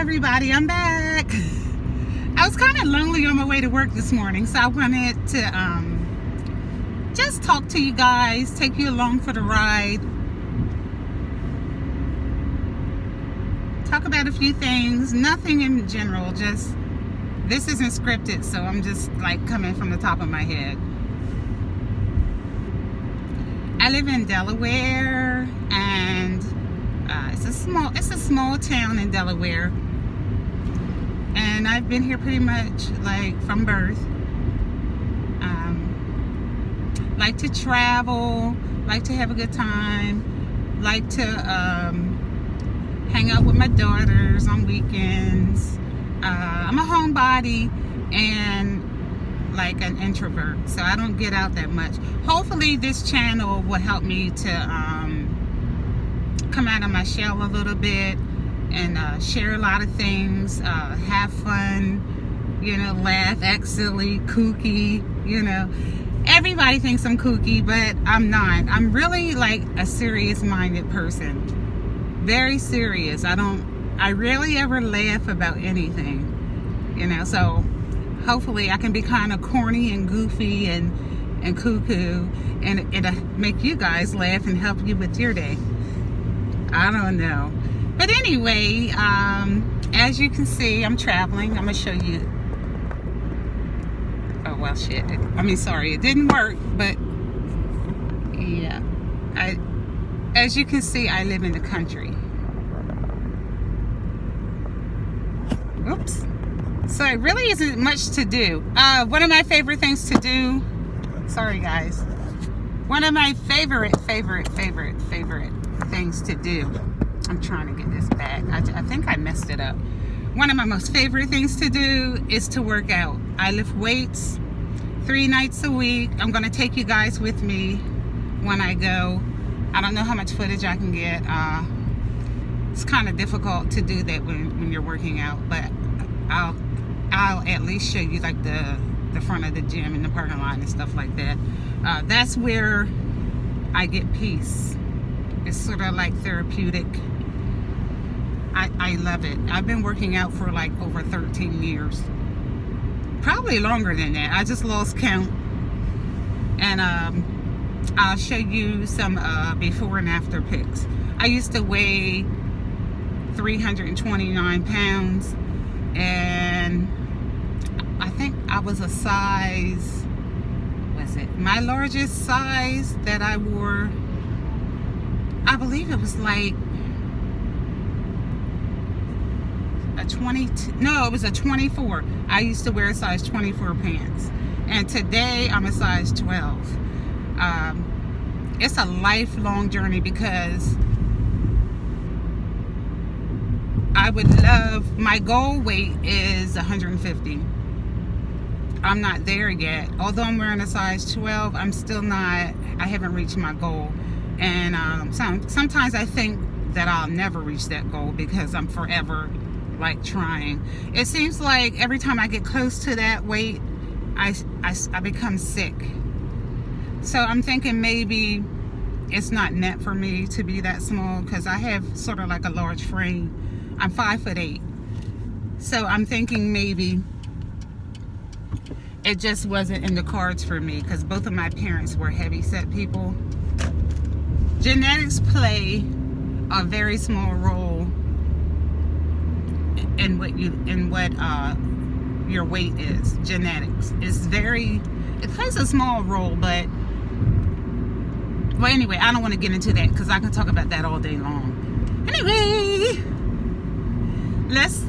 everybody, I'm back. I was kind of lonely on my way to work this morning, so I wanted to just talk to you guys, take you along for the ride, talk about a few things, nothing in general, just this isn't scripted, so I'm just like coming from the top of my head. I live in Delaware, and it's a small town in Delaware, and I've been here pretty much like from birth. Like to travel, like to have a good time, like to hang out with my daughters on weekends. I'm a homebody and like an introvert, so I don't get out that much. Hopefully this channel will help me to come out of my shell a little bit and share a lot of things, have fun, laugh, act silly, kooky, Everybody thinks I'm kooky, but I'm not. I'm really like a serious-minded person. Very serious. I rarely ever laugh about anything, so hopefully I can be kind of corny and goofy and cuckoo, and it'll make you guys laugh and help you with your day. I don't know. But anyway, as you can see, I'm traveling. I'm going to show you. Oh, well, shit. Sorry, it didn't work, but yeah. As you can see, I live in the country. Oops. So it really isn't much to do. One of my favorite things to do, sorry guys. One of my favorite things to do. I'm trying to get this back. I think I messed it up. One of my most favorite things to do is to work out. I lift weights 3 nights a week. I'm going to take you guys with me when I go. I don't know how much footage I can get. It's kind of difficult to do that when you're working out, but I'll at least show you like the front of the gym and the parking lot and stuff like that. That's where I get peace. It's sort of like therapeutic. I love it. I've been working out for like over 13 years. Probably longer than that. I just lost count. And I'll show you some before and after pics. I used to weigh 329 pounds. And I think I was a size, my largest size that I wore, I believe it was like a 22, no, it was a 24. I used to wear a size 24 pants. And today I'm a size 12. It's a lifelong journey because I would love, my goal weight is 150. I'm not there yet. Although I'm wearing a size 12, I'm still not, I haven't reached my goal. And sometimes I think that I'll never reach that goal because I'm forever like trying. It seems like every time I get close to that weight, I become sick. So I'm thinking maybe it's not meant for me to be that small because I have sort of like a large frame. I'm 5'8". So I'm thinking maybe it just wasn't in the cards for me because both of my parents were heavy set people. Genetics play a very small role in what your weight is. Genetics is it plays a small role, but well, anyway, I don't want to get into that because I can talk about that all day long. Anyway, let's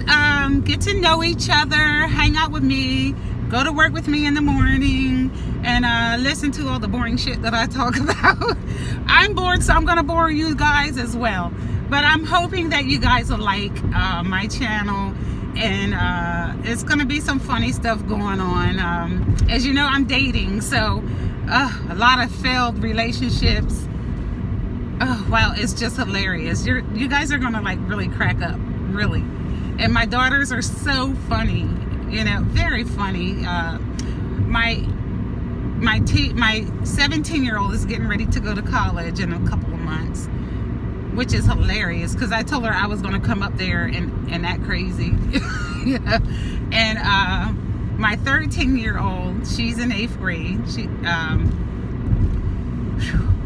get to know each other, hang out with me, go to work with me in the morning, and listen to all the boring shit that I talk about. I'm bored, so I'm gonna bore you guys as well. But I'm hoping that you guys will like my channel, and it's gonna be some funny stuff going on. As you know, I'm dating, so a lot of failed relationships. Oh wow, it's just hilarious. You guys are gonna like really crack up, really. And my daughters are so funny, very funny. My 17-year-old is getting ready to go to college in a couple of months, which is hilarious because I told her I was going to come up there and act crazy. Yeah. And my 13-year-old, she's in 8th grade.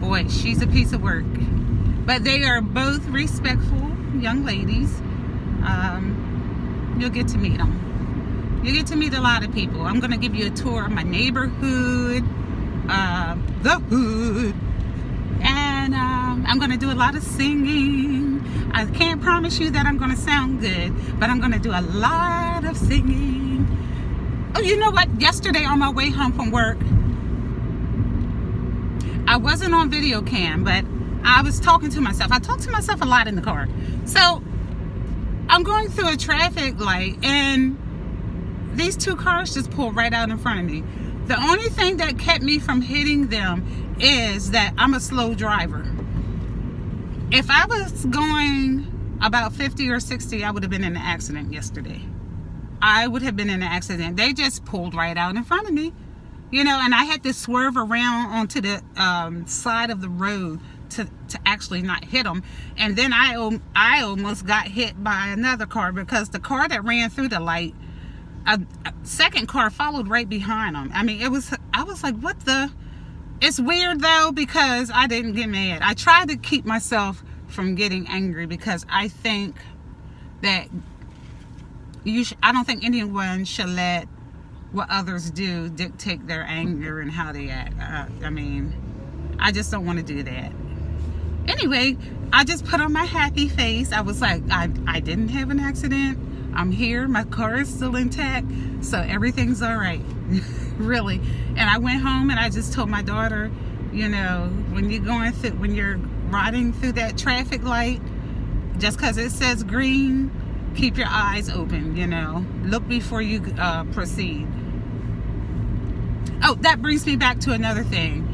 Boy, she's a piece of work. But they are both respectful young ladies. You'll get to meet them. You get to meet a lot of people. I'm going to give you a tour of my neighborhood, the hood, and I'm going to do a lot of singing. I can't promise you that I'm going to sound good, but I'm going to do a lot of singing. Oh, you know what? Yesterday on my way home from work, I wasn't on video cam, but I was talking to myself. I talk to myself a lot in the car. So I'm going through a traffic light, and these two cars just pulled right out in front of me. The only thing that kept me from hitting them is that I'm a slow driver. If I was going about 50 or 60, I would have been in an accident yesterday. I would have been in an accident. They just pulled right out in front of me. You know, and I had to swerve around onto the side of the road to actually not hit them. And then I almost got hit by another car because the car that ran through the light, a second car followed right behind them. I mean, I was like, what the? It's weird though, because I didn't get mad. I tried to keep myself from getting angry because I think that I don't think anyone should let what others do dictate their anger and how they act. I mean, I just don't want to do that. Anyway, I just put on my happy face. I was like, I didn't have an accident. I'm here. My car is still intact. So everything's all right. Really. And I went home and I just told my daughter, you know, when you're riding through that traffic light, just because it says green, keep your eyes open, you know. Look before you proceed. Oh, that brings me back to another thing.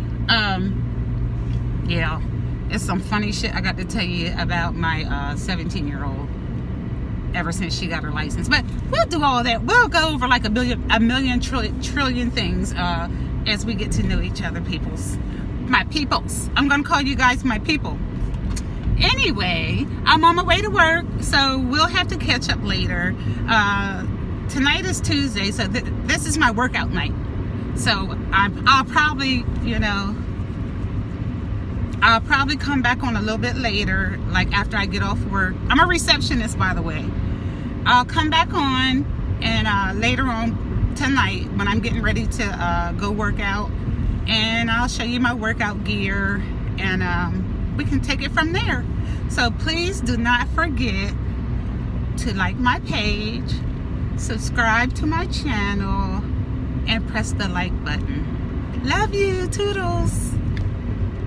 Yeah, it's some funny shit I got to tell you about my 17-year-old ever since she got her license. But we'll do all that. We'll go over like a million trillion things as we get to know each other, my peoples. I'm going to call you guys my people. Anyway, I'm on my way to work, so we'll have to catch up later. Tonight is Tuesday, so this is my workout night. So I'll probably, you know, I'll probably come back on a little bit later, like after I get off work. I'm a receptionist, by the way. I'll come back on and later on tonight when I'm getting ready to go work out, and I'll show you my workout gear, and we can take it from there. So please do not forget to like my page, subscribe to my channel, and press the like button. Love you, toodles.